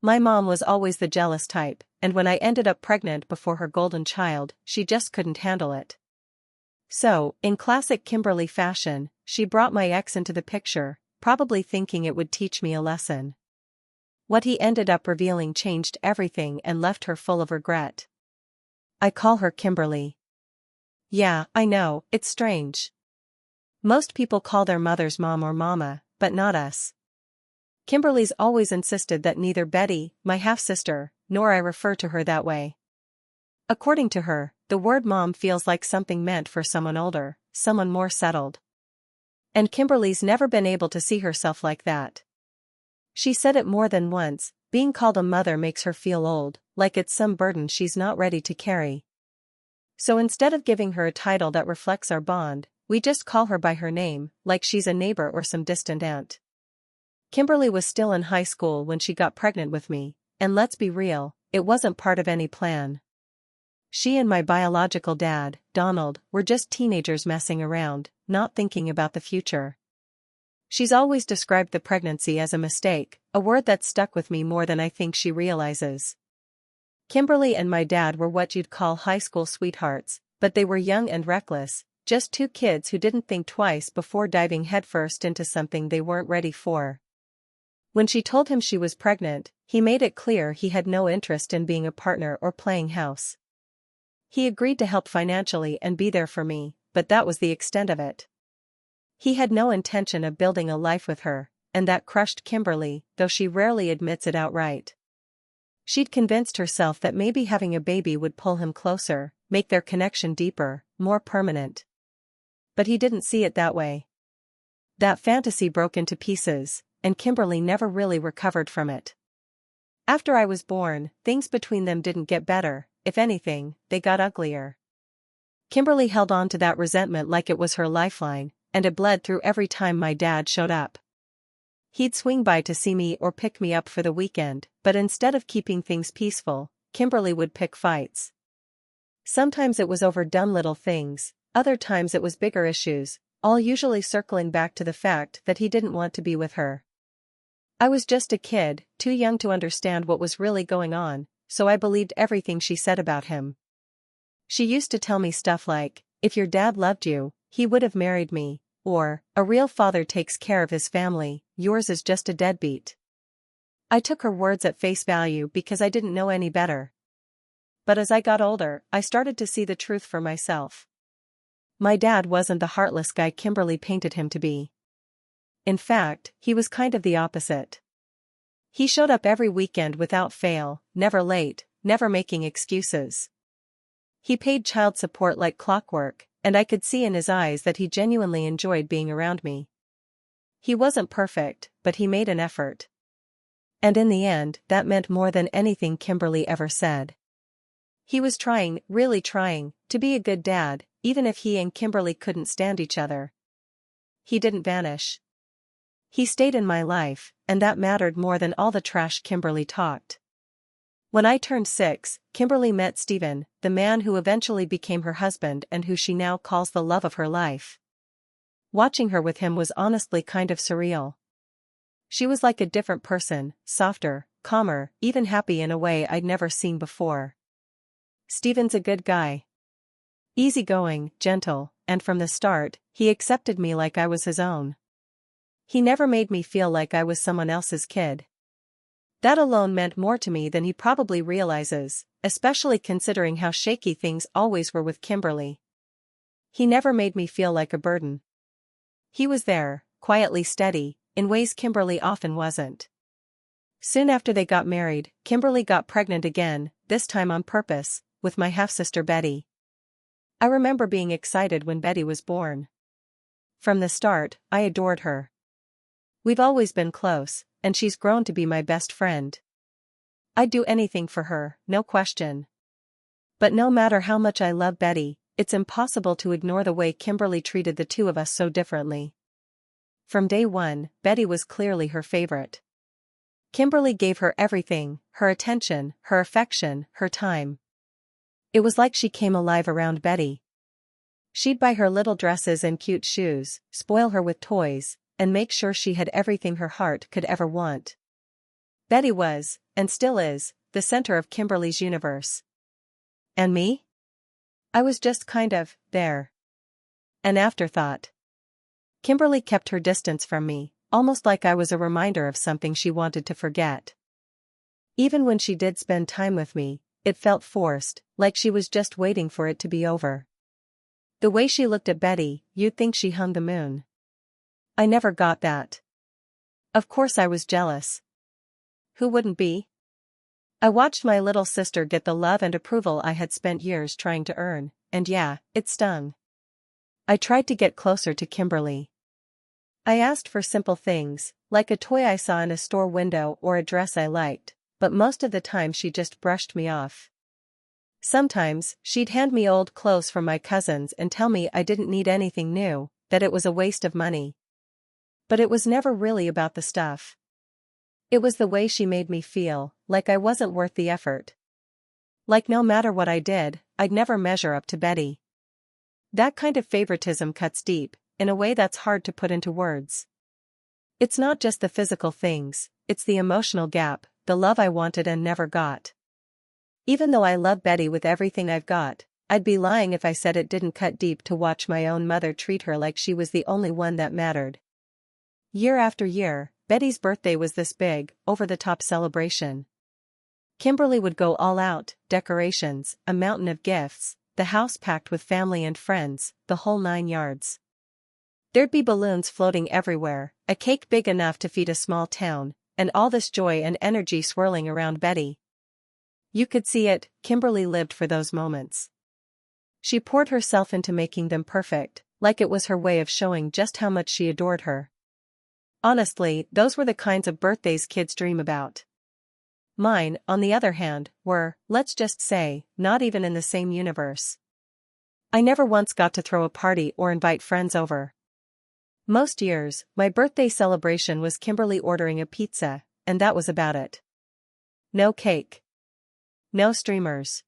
My mom was always the jealous type, and when I ended up pregnant before her golden child, she just couldn't handle it. So, in classic Kimberly fashion, she brought my ex into the picture, probably thinking it would teach me a lesson. What he ended up revealing changed everything and left her full of regret. I call her Kimberly. Yeah, I know, it's strange. Most people call their mothers mom or mama, but not us. Kimberly's always insisted that neither Betty, my half-sister, nor I refer to her that way. According to her, the word mom feels like something meant for someone older, someone more settled. And Kimberly's never been able to see herself like that. She said it more than once, being called a mother makes her feel old, like it's some burden she's not ready to carry. So instead of giving her a title that reflects our bond, we just call her by her name, like she's a neighbor or some distant aunt. Kimberly was still in high school when she got pregnant with me, and let's be real, it wasn't part of any plan. She and my biological dad, Donald, were just teenagers messing around, not thinking about the future. She's always described the pregnancy as a mistake, a word that's stuck with me more than I think she realizes. Kimberly and my dad were what you'd call high school sweethearts, but they were young and reckless, just two kids who didn't think twice before diving headfirst into something they weren't ready for. When she told him she was pregnant, he made it clear he had no interest in being a partner or playing house. He agreed to help financially and be there for me, but that was the extent of it. He had no intention of building a life with her, and that crushed Kimberly, though she rarely admits it outright. She'd convinced herself that maybe having a baby would pull him closer, make their connection deeper, more permanent. But he didn't see it that way. That fantasy broke into pieces, and Kimberly never really recovered from it. After I was born, things between them didn't get better, if anything, they got uglier. Kimberly held on to that resentment like it was her lifeline, and it bled through every time my dad showed up. He'd swing by to see me or pick me up for the weekend, but instead of keeping things peaceful, Kimberly would pick fights. Sometimes it was over dumb little things, other times it was bigger issues, all usually circling back to the fact that he didn't want to be with her. I was just a kid, too young to understand what was really going on, so I believed everything she said about him. She used to tell me stuff like, if your dad loved you, he would have married me, or, a real father takes care of his family, yours is just a deadbeat. I took her words at face value because I didn't know any better. But as I got older, I started to see the truth for myself. My dad wasn't the heartless guy Kimberly painted him to be. In fact, he was kind of the opposite. He showed up every weekend without fail, never late, never making excuses. He paid child support like clockwork, and I could see in his eyes that he genuinely enjoyed being around me. He wasn't perfect, but he made an effort. And in the end, that meant more than anything Kimberly ever said. He was trying, really trying, to be a good dad, even if he and Kimberly couldn't stand each other. He didn't vanish. He stayed in my life, and that mattered more than all the trash Kimberly talked. When I turned 6, Kimberly met Steven, the man who eventually became her husband and who she now calls the love of her life. Watching her with him was honestly kind of surreal. She was like a different person, softer, calmer, even happy in a way I'd never seen before. Steven's a good guy. Easygoing, gentle, and from the start, he accepted me like I was his own. He never made me feel like I was someone else's kid. That alone meant more to me than he probably realizes, especially considering how shaky things always were with Kimberly. He never made me feel like a burden. He was there, quietly steady, in ways Kimberly often wasn't. Soon after they got married, Kimberly got pregnant again, this time on purpose, with my half-sister Betty. I remember being excited when Betty was born. From the start, I adored her. We've always been close, and she's grown to be my best friend. I'd do anything for her, no question. But no matter how much I love Betty, it's impossible to ignore the way Kimberly treated the two of us so differently. From day one, Betty was clearly her favorite. Kimberly gave her everything, her attention, her affection, her time. It was like she came alive around Betty. She'd buy her little dresses and cute shoes, spoil her with toys, and make sure she had everything her heart could ever want. Betty was, and still is, the center of Kimberly's universe. And me? I was just kind of, there. An afterthought. Kimberly kept her distance from me, almost like I was a reminder of something she wanted to forget. Even when she did spend time with me, it felt forced, like she was just waiting for it to be over. The way she looked at Betty, you'd think she hung the moon. I never got that. Of course I was jealous. Who wouldn't be? I watched my little sister get the love and approval I had spent years trying to earn, and yeah, it stung. I tried to get closer to Kimberly. I asked for simple things, like a toy I saw in a store window or a dress I liked, but most of the time she just brushed me off. Sometimes, she'd hand me old clothes from my cousins and tell me I didn't need anything new, that it was a waste of money. But it was never really about the stuff. It was the way she made me feel, like I wasn't worth the effort. Like no matter what I did, I'd never measure up to Betty. That kind of favoritism cuts deep, in a way that's hard to put into words. It's not just the physical things, it's the emotional gap, the love I wanted and never got. Even though I love Betty with everything I've got, I'd be lying if I said it didn't cut deep to watch my own mother treat her like she was the only one that mattered. Year after year, Betty's birthday was this big, over-the-top celebration. Kimberly would go all out, decorations, a mountain of gifts, the house packed with family and friends, the whole 9 yards. There'd be balloons floating everywhere, a cake big enough to feed a small town, and all this joy and energy swirling around Betty. You could see it, Kimberly lived for those moments. She poured herself into making them perfect, like it was her way of showing just how much she adored her. Honestly, those were the kinds of birthdays kids dream about. Mine, on the other hand, were, let's just say, not even in the same universe. I never once got to throw a party or invite friends over. Most years, my birthday celebration was Kimberly ordering a pizza, and that was about it. No cake. No streamers.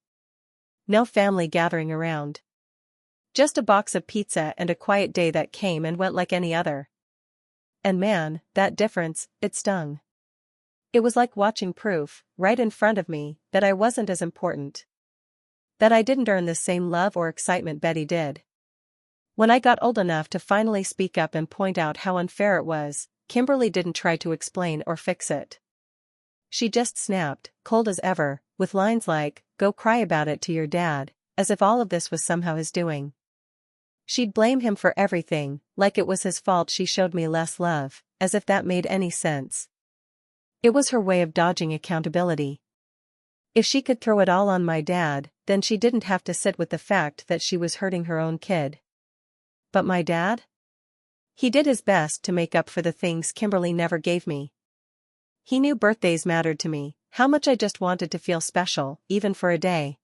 No family gathering around. Just a box of pizza and a quiet day that came and went like any other. And man, that difference, it stung. It was like watching proof, right in front of me, that I wasn't as important. That I didn't earn the same love or excitement Betty did. When I got old enough to finally speak up and point out how unfair it was, Kimberly didn't try to explain or fix it. She just snapped, cold as ever, with lines like, "Go cry about it to your dad," as if all of this was somehow his doing. She'd blame him for everything, like it was his fault she showed me less love, as if that made any sense. It was her way of dodging accountability. If she could throw it all on my dad, then she didn't have to sit with the fact that she was hurting her own kid. But my dad? He did his best to make up for the things Kimberly never gave me. He knew birthdays mattered to me, how much I just wanted to feel special, even for a day.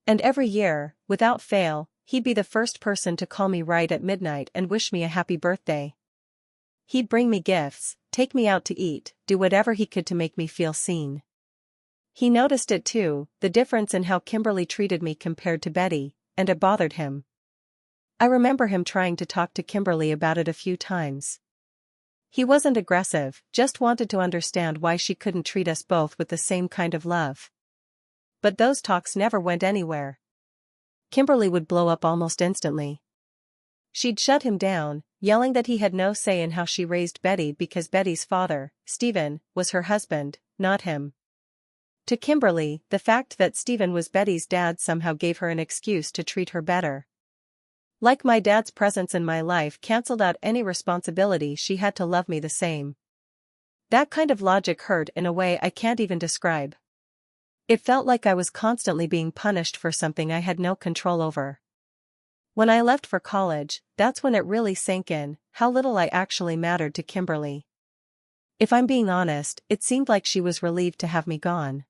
And every year, without fail, he'd be the first person to call me right at midnight and wish me a happy birthday. He'd bring me gifts, take me out to eat, do whatever he could to make me feel seen. He noticed it too, the difference in how Kimberly treated me compared to Betty, and it bothered him. I remember him trying to talk to Kimberly about it a few times. He wasn't aggressive, just wanted to understand why she couldn't treat us both with the same kind of love. But those talks never went anywhere. Kimberly would blow up almost instantly. She'd shut him down, yelling that he had no say in how she raised Betty because Betty's father, Stephen, was her husband, not him. To Kimberly, the fact that Stephen was Betty's dad somehow gave her an excuse to treat her better. Like my dad's presence in my life cancelled out any responsibility she had to love me the same. That kind of logic hurt in a way I can't even describe. It felt like I was constantly being punished for something I had no control over. When I left for college, that's when it really sank in, how little I actually mattered to Kimberly. If I'm being honest, it seemed like she was relieved to have me gone.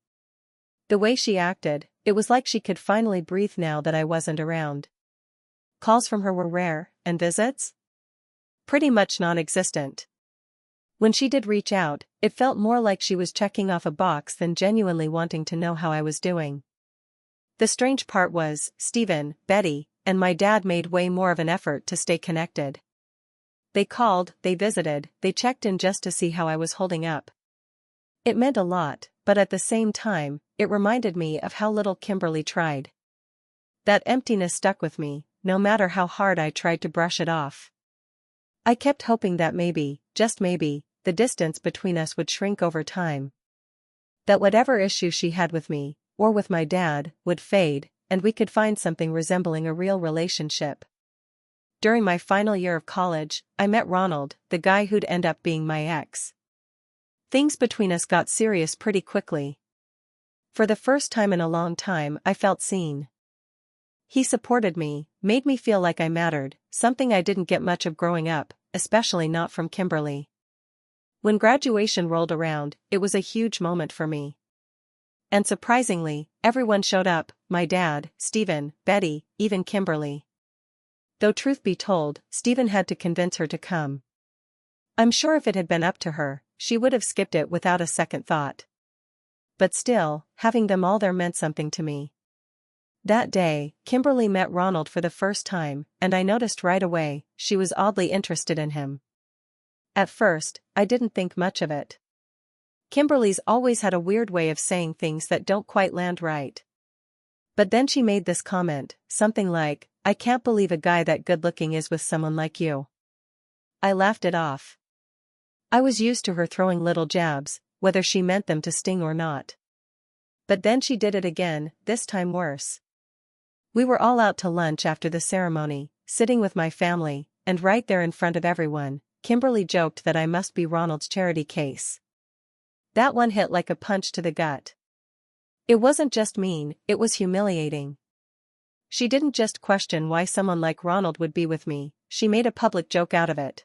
The way she acted, it was like she could finally breathe now that I wasn't around. Calls from her were rare, and visits? Pretty much non-existent. When she did reach out, it felt more like she was checking off a box than genuinely wanting to know how I was doing. The strange part was, Stephen, Betty, and my dad made way more of an effort to stay connected. They called, they visited, they checked in just to see how I was holding up. It meant a lot, but at the same time, it reminded me of how little Kimberly tried. That emptiness stuck with me, no matter how hard I tried to brush it off. I kept hoping that maybe, just maybe, the distance between us would shrink over time. That whatever issue she had with me, or with my dad, would fade, and we could find something resembling a real relationship. During my final year of college, I met Ronald, the guy who'd end up being my ex. Things between us got serious pretty quickly. For the first time in a long time, I felt seen. He supported me, made me feel like I mattered, something I didn't get much of growing up, especially not from Kimberly. When graduation rolled around, it was a huge moment for me. And surprisingly, everyone showed up: my dad, Stephen, Betty, even Kimberly. Though truth be told, Stephen had to convince her to come. I'm sure if it had been up to her, she would have skipped it without a second thought. But still, having them all there meant something to me. That day, Kimberly met Ronald for the first time, and I noticed right away, she was oddly interested in him. At first, I didn't think much of it. Kimberly's always had a weird way of saying things that don't quite land right. But then she made this comment, something like, "I can't believe a guy that good-looking is with someone like you." I laughed it off. I was used to her throwing little jabs, whether she meant them to sting or not. But then she did it again, this time worse. We were all out to lunch after the ceremony, sitting with my family, and right there in front of everyone, Kimberly joked that I must be Ronald's charity case. That one hit like a punch to the gut. It wasn't just mean, it was humiliating. She didn't just question why someone like Ronald would be with me, she made a public joke out of it.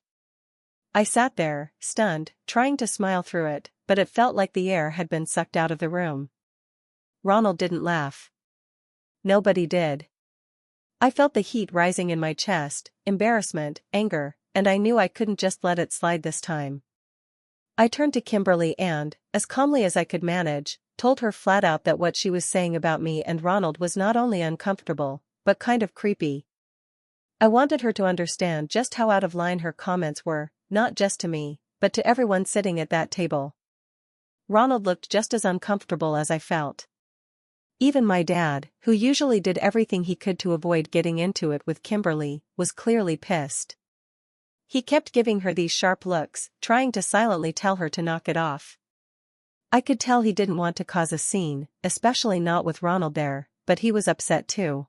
I sat there, stunned, trying to smile through it, but it felt like the air had been sucked out of the room. Ronald didn't laugh. Nobody did. I felt the heat rising in my chest, embarrassment, anger, and I knew I couldn't just let it slide this time. I turned to Kimberly and, as calmly as I could manage, told her flat out that what she was saying about me and Ronald was not only uncomfortable, but kind of creepy. I wanted her to understand just how out of line her comments were, not just to me, but to everyone sitting at that table. Ronald looked just as uncomfortable as I felt. Even my dad, who usually did everything he could to avoid getting into it with Kimberly, was clearly pissed. He kept giving her these sharp looks, trying to silently tell her to knock it off. I could tell he didn't want to cause a scene, especially not with Ronald there, but he was upset too.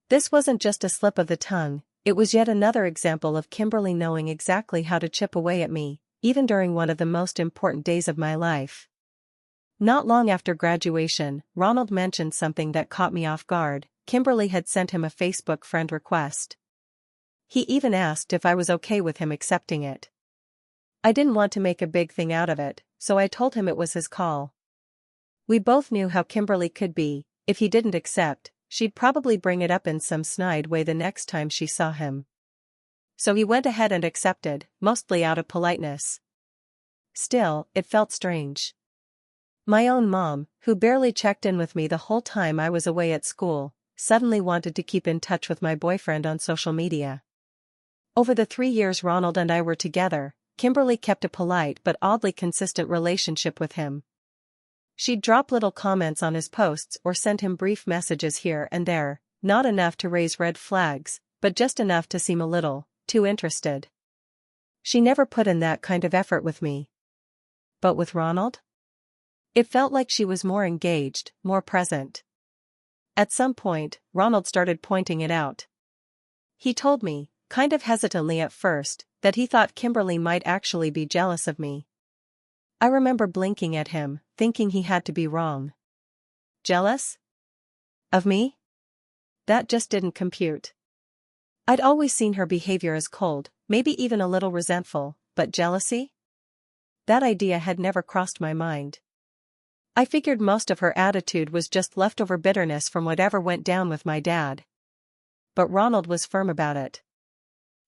This wasn't just a slip of the tongue, it was yet another example of Kimberly knowing exactly how to chip away at me, even during one of the most important days of my life. Not long after graduation, Ronald mentioned something that caught me off guard. Kimberly had sent him a Facebook friend request. He even asked if I was okay with him accepting it. I didn't want to make a big thing out of it, so I told him it was his call. We both knew how Kimberly could be. If he didn't accept, she'd probably bring it up in some snide way the next time she saw him. So he went ahead and accepted, mostly out of politeness. Still, it felt strange. My own mom, who barely checked in with me the whole time I was away at school, suddenly wanted to keep in touch with my boyfriend on social media. Over the 3 years Ronald and I were together, Kimberly kept a polite but oddly consistent relationship with him. She'd drop little comments on his posts or send him brief messages here and there, not enough to raise red flags, but just enough to seem a little too interested. She never put in that kind of effort with me. But with Ronald? It felt like she was more engaged, more present. At some point, Ronald started pointing it out. He told me, kind of hesitantly at first, that he thought Kimberly might actually be jealous of me. I remember blinking at him, thinking he had to be wrong. Jealous? Of me? That just didn't compute. I'd always seen her behavior as cold, maybe even a little resentful, but jealousy? That idea had never crossed my mind. I figured most of her attitude was just leftover bitterness from whatever went down with my dad. But Ronald was firm about it.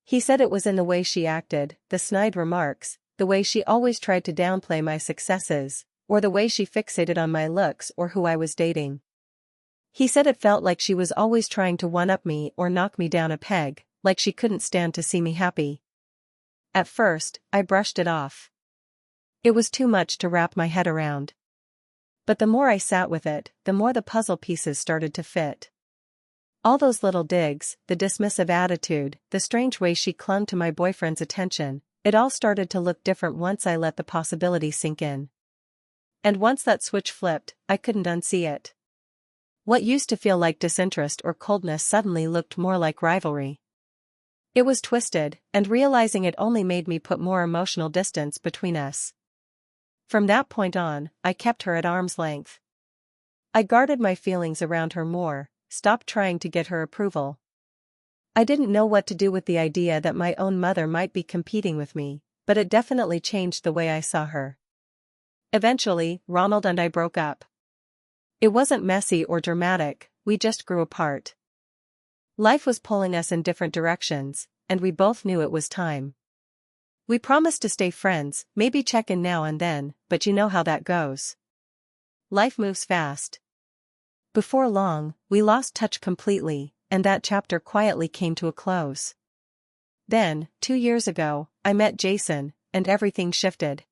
He said it was in the way she acted, the snide remarks, the way she always tried to downplay my successes, or the way she fixated on my looks or who I was dating. He said it felt like she was always trying to one-up me or knock me down a peg, like she couldn't stand to see me happy. At first, I brushed it off. It was too much to wrap my head around. But the more I sat with it, the more the puzzle pieces started to fit. All those little digs, the dismissive attitude, the strange way she clung to my boyfriend's attention, it all started to look different once I let the possibility sink in. And once that switch flipped, I couldn't unsee it. What used to feel like disinterest or coldness suddenly looked more like rivalry. It was twisted, and realizing it only made me put more emotional distance between us. From that point on, I kept her at arm's length. I guarded my feelings around her more, stopped trying to get her approval. I didn't know what to do with the idea that my own mother might be competing with me, but it definitely changed the way I saw her. Eventually, Ronald and I broke up. It wasn't messy or dramatic, we just grew apart. Life was pulling us in different directions, and we both knew it was time. We promised to stay friends, maybe check in now and then, but you know how that goes. Life moves fast. Before long, we lost touch completely, and that chapter quietly came to a close. Then, 2 years ago, I met Jason, and everything shifted.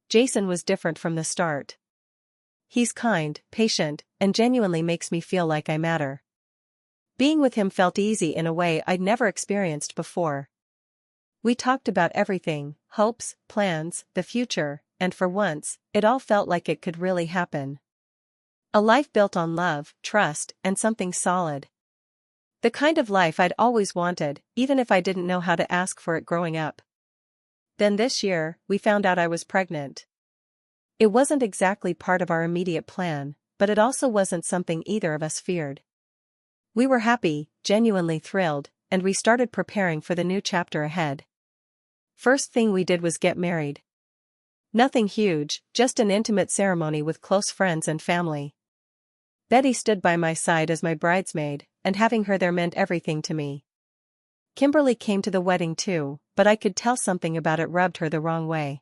Jason was different from the start. He's kind, patient, and genuinely makes me feel like I matter. Being with him felt easy in a way I'd never experienced before. We talked about everything, hopes, plans, the future, and for once, it all felt like it could really happen. A life built on love, trust, and something solid. The kind of life I'd always wanted, even if I didn't know how to ask for it growing up. Then this year, we found out I was pregnant. It wasn't exactly part of our immediate plan, but it also wasn't something either of us feared. We were happy, genuinely thrilled, and we started preparing for the new chapter ahead. First thing we did was get married. Nothing huge, just an intimate ceremony with close friends and family. Betty stood by my side as my bridesmaid, and having her there meant everything to me. Kimberly came to the wedding too, but I could tell something about it rubbed her the wrong way.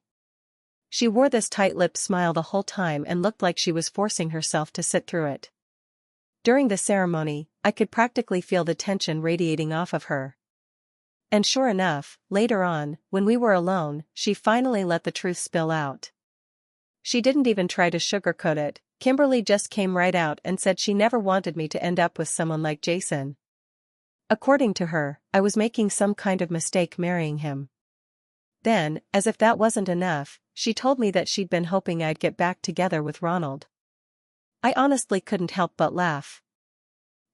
She wore this tight-lipped smile the whole time and looked like she was forcing herself to sit through it. During the ceremony, I could practically feel the tension radiating off of her. And sure enough, later on, when we were alone, she finally let the truth spill out. She didn't even try to sugarcoat it. Kimberly just came right out and said she never wanted me to end up with someone like Jason. According to her, I was making some kind of mistake marrying him. Then, as if that wasn't enough, she told me that she'd been hoping I'd get back together with Ronald. I honestly couldn't help but laugh.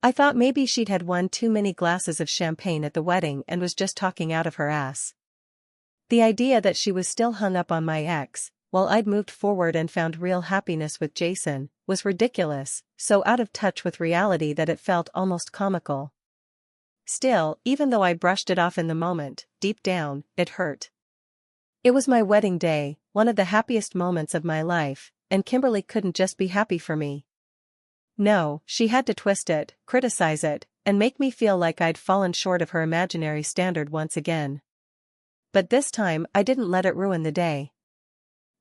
I thought maybe she'd had one too many glasses of champagne at the wedding and was just talking out of her ass. The idea that she was still hung up on my ex, while I'd moved forward and found real happiness with Jason, was ridiculous, so out of touch with reality that it felt almost comical. Still, even though I brushed it off in the moment, deep down, it hurt. It was my wedding day, one of the happiest moments of my life, and Kimberly couldn't just be happy for me. No, she had to twist it, criticize it, and make me feel like I'd fallen short of her imaginary standard once again. But this time I didn't let it ruin the day.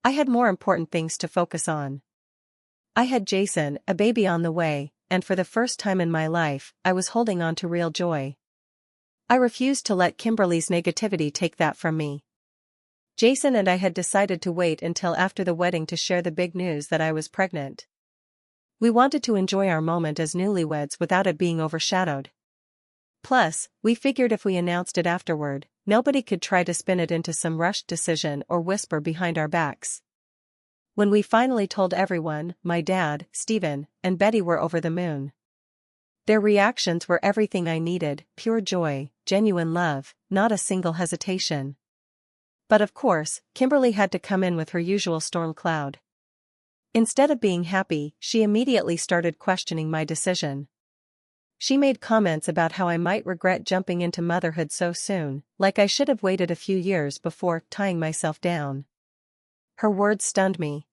I had more important things to focus on. I had Jason, a baby on the way, and for the first time in my life, I was holding on to real joy. I refused to let Kimberly's negativity take that from me. Jason and I had decided to wait until after the wedding to share the big news that I was pregnant. We wanted to enjoy our moment as newlyweds without it being overshadowed. Plus, we figured if we announced it afterward, nobody could try to spin it into some rushed decision or whisper behind our backs. When we finally told everyone, my dad, Stephen, and Betty were over the moon. Their reactions were everything I needed, pure joy, genuine love, not a single hesitation. But of course, Kimberly had to come in with her usual storm cloud. Instead of being happy, she immediately started questioning my decision. She made comments about how I might regret jumping into motherhood so soon, like I should have waited a few years before tying myself down. Her words stunned me.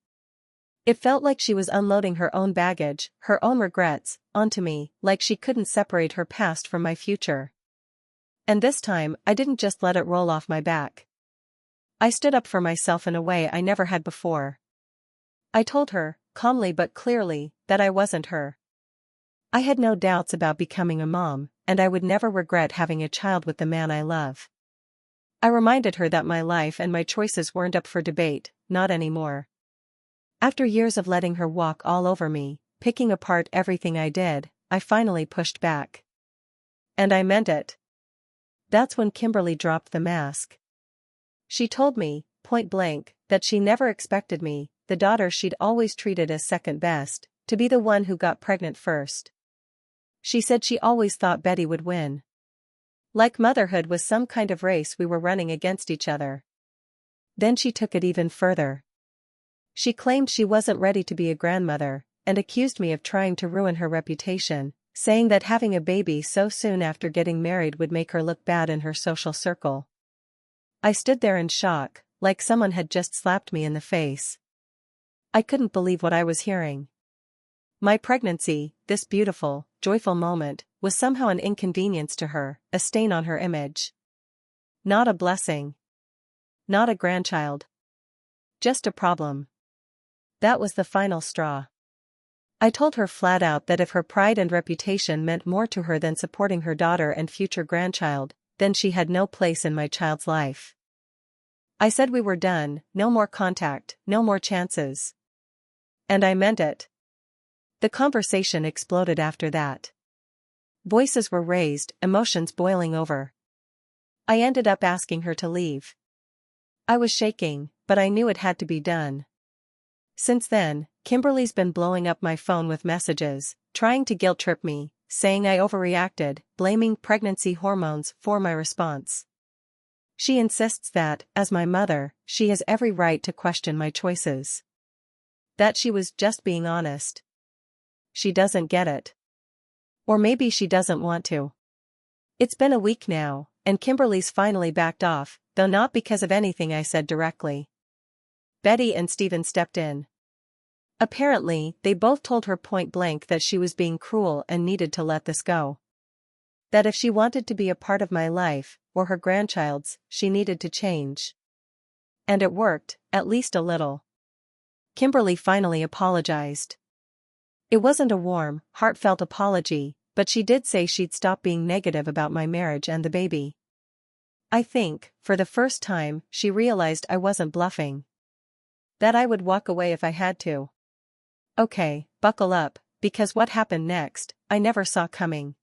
It felt like she was unloading her own baggage, her own regrets, onto me, like she couldn't separate her past from my future. And this time, I didn't just let it roll off my back. I stood up for myself in a way I never had before. I told her, calmly but clearly, that I wasn't her. I had no doubts about becoming a mom, and I would never regret having a child with the man I love. I reminded her that my life and my choices weren't up for debate, not anymore. After years of letting her walk all over me, picking apart everything I did, I finally pushed back. And I meant it. That's when Kimberly dropped the mask. She told me, point blank, that she never expected me, the daughter she'd always treated as second best, to be the one who got pregnant first. She said she always thought Betty would win. Like motherhood was some kind of race we were running against each other. Then she took it even further. She claimed she wasn't ready to be a grandmother, and accused me of trying to ruin her reputation, saying that having a baby so soon after getting married would make her look bad in her social circle. I stood there in shock, like someone had just slapped me in the face. I couldn't believe what I was hearing. My pregnancy, this beautiful, joyful moment, was somehow an inconvenience to her, a stain on her image. Not a blessing. Not a grandchild. Just a problem. That was the final straw. I told her flat out that if her pride and reputation meant more to her than supporting her daughter and future grandchild, then she had no place in my child's life. I said we were done, no more contact, no more chances. And I meant it. The conversation exploded after that. Voices were raised, emotions boiling over. I ended up asking her to leave. I was shaking, but I knew it had to be done. Since then, Kimberly's been blowing up my phone with messages, trying to guilt-trip me, saying I overreacted, blaming pregnancy hormones for my response. She insists that, as my mother, she has every right to question my choices. That she was just being honest. She doesn't get it. Or maybe she doesn't want to. It's been a week now, and Kimberly's finally backed off, though not because of anything I said directly. Betty and Stephen stepped in. Apparently, they both told her point blank that she was being cruel and needed to let this go. That if she wanted to be a part of my life, or her grandchild's, she needed to change. And it worked, at least a little. Kimberly finally apologized. It wasn't a warm, heartfelt apology, but she did say she'd stop being negative about my marriage and the baby. I think, for the first time, she realized I wasn't bluffing. That I would walk away if I had to. Okay, buckle up, because what happened next, I never saw coming.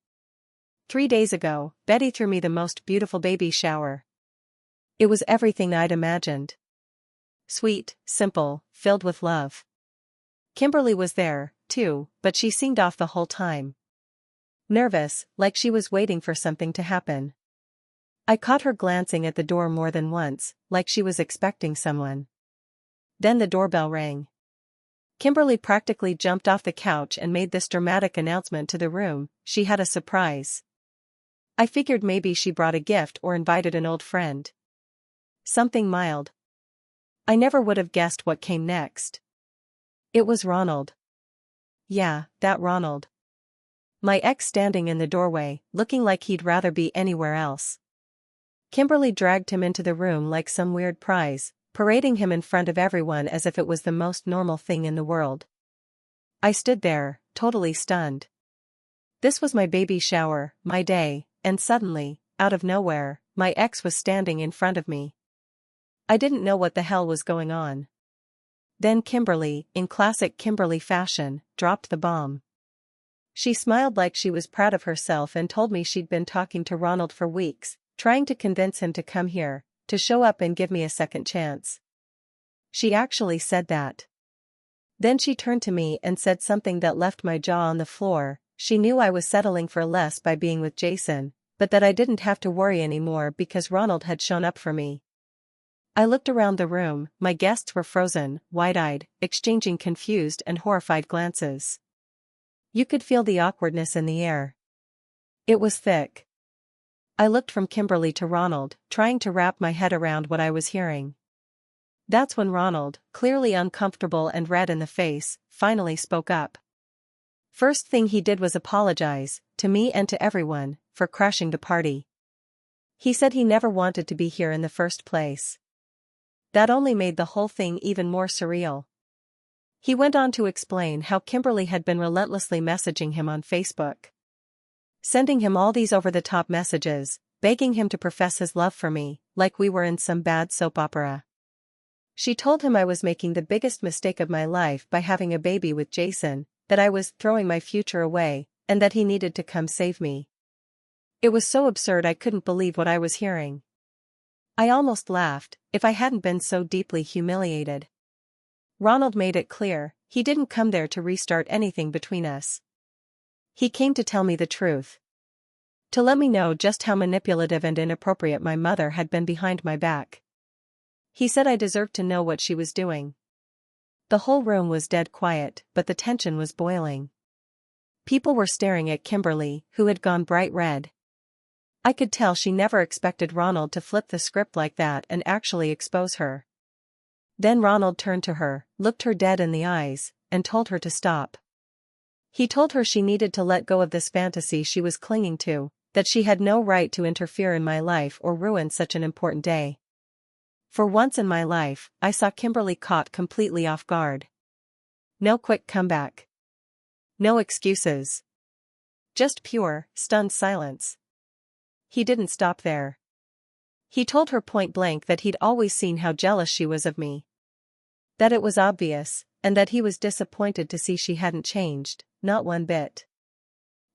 3 days ago, Betty threw me the most beautiful baby shower. It was everything I'd imagined. Sweet, simple, filled with love. Kimberly was there, too, but she seemed off the whole time. Nervous, like she was waiting for something to happen. I caught her glancing at the door more than once, like she was expecting someone. Then the doorbell rang. Kimberly practically jumped off the couch and made this dramatic announcement to the room: she had a surprise. I figured maybe she brought a gift or invited an old friend. Something mild. I never would have guessed what came next. It was Ronald. Yeah, that Ronald. My ex standing in the doorway, looking like he'd rather be anywhere else. Kimberly dragged him into the room like some weird prize, parading him in front of everyone as if it was the most normal thing in the world. I stood there, totally stunned. This was my baby shower, my day, and suddenly, out of nowhere, my ex was standing in front of me. I didn't know what the hell was going on. Then Kimberly, in classic Kimberly fashion, dropped the bomb. She smiled like she was proud of herself and told me she'd been talking to Ronald for weeks, trying to convince him to come here, to show up and give me a second chance. She actually said that. Then she turned to me and said something that left my jaw on the floor. She knew I was settling for less by being with Jason, but that I didn't have to worry anymore because Ronald had shown up for me. I looked around the room, my guests were frozen, wide-eyed, exchanging confused and horrified glances. You could feel the awkwardness in the air. It was thick. I looked from Kimberly to Ronald, trying to wrap my head around what I was hearing. That's when Ronald, clearly uncomfortable and red in the face, finally spoke up. First thing he did was apologize, to me and to everyone, for crashing the party. He said he never wanted to be here in the first place. That only made the whole thing even more surreal. He went on to explain how Kimberly had been relentlessly messaging him on Facebook. Sending him all these over-the-top messages, begging him to profess his love for me, like we were in some bad soap opera. She told him I was making the biggest mistake of my life by having a baby with Jason, that I was throwing my future away, and that he needed to come save me. It was so absurd I couldn't believe what I was hearing. I almost laughed, if I hadn't been so deeply humiliated. Ronald made it clear, he didn't come there to restart anything between us. He came to tell me the truth. To let me know just how manipulative and inappropriate my mother had been behind my back. He said I deserved to know what she was doing. The whole room was dead quiet, but the tension was boiling. People were staring at Kimberly, who had gone bright red. I could tell she never expected Ronald to flip the script like that and actually expose her. Then Ronald turned to her, looked her dead in the eyes, and told her to stop. He told her she needed to let go of this fantasy she was clinging to, that she had no right to interfere in my life or ruin such an important day. For once in my life, I saw Kimberly caught completely off guard. No quick comeback. No excuses. Just pure, stunned silence. He didn't stop there. He told her point blank that he'd always seen how jealous she was of me. That it was obvious, and that he was disappointed to see she hadn't changed, not one bit.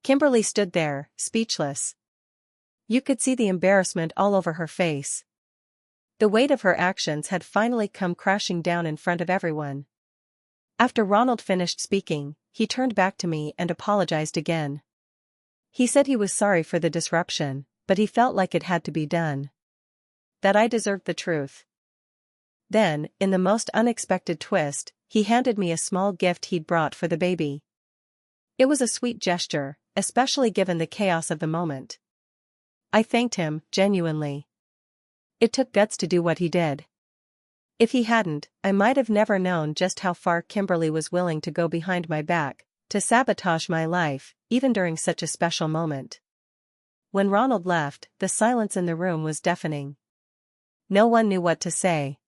Kimberly stood there, speechless. You could see the embarrassment all over her face. The weight of her actions had finally come crashing down in front of everyone. After Ronald finished speaking, he turned back to me and apologized again. He said he was sorry for the disruption, but he felt like it had to be done. That I deserved the truth. Then, in the most unexpected twist, he handed me a small gift he'd brought for the baby. It was a sweet gesture, especially given the chaos of the moment. I thanked him, genuinely. It took guts to do what he did. If he hadn't, I might have never known just how far Kimberly was willing to go behind my back, to sabotage my life, even during such a special moment. When Ronald left, the silence in the room was deafening. No one knew what to say.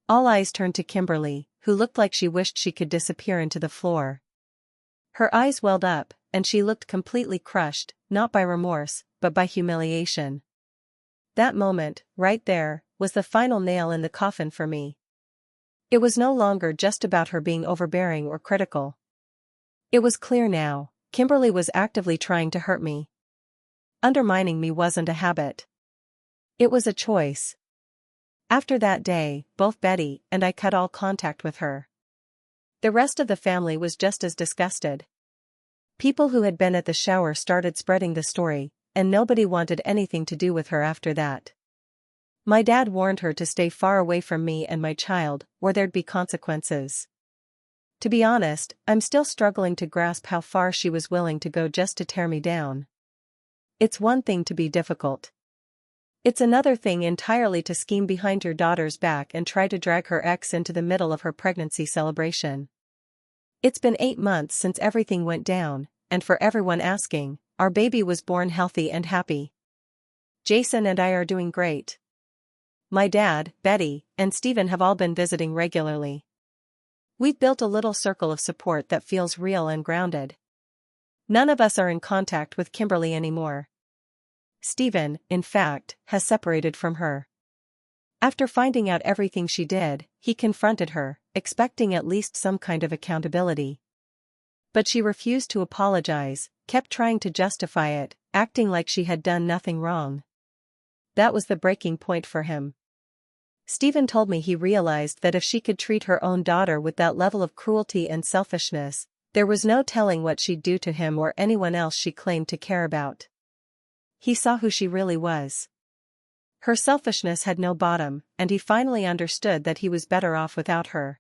All eyes turned to Kimberly, who looked like she wished she could disappear into the floor. Her eyes welled up, and she looked completely crushed, not by remorse, but by humiliation. That moment, right there, was the final nail in the coffin for me. It was no longer just about her being overbearing or critical. It was clear now, Kimberly was actively trying to hurt me. Undermining me wasn't a habit. It was a choice. After that day, both Betty and I cut all contact with her. The rest of the family was just as disgusted. People who had been at the shower started spreading the story, and nobody wanted anything to do with her after that. My dad warned her to stay far away from me and my child, or there'd be consequences. To be honest, I'm still struggling to grasp how far she was willing to go just to tear me down. It's one thing to be difficult. It's another thing entirely to scheme behind your daughter's back and try to drag her ex into the middle of her pregnancy celebration. It's been 8 months since everything went down, and for everyone asking, our baby was born healthy and happy. Jason and I are doing great. My dad, Betty, and Stephen have all been visiting regularly. We've built a little circle of support that feels real and grounded. None of us are in contact with Kimberly anymore. Stephen, in fact, has separated from her. After finding out everything she did, he confronted her, expecting at least some kind of accountability. But she refused to apologize, kept trying to justify it, acting like she had done nothing wrong. That was the breaking point for him. Stephen told me he realized that if she could treat her own daughter with that level of cruelty and selfishness, there was no telling what she'd do to him or anyone else she claimed to care about. He saw who she really was. Her selfishness had no bottom, and he finally understood that he was better off without her.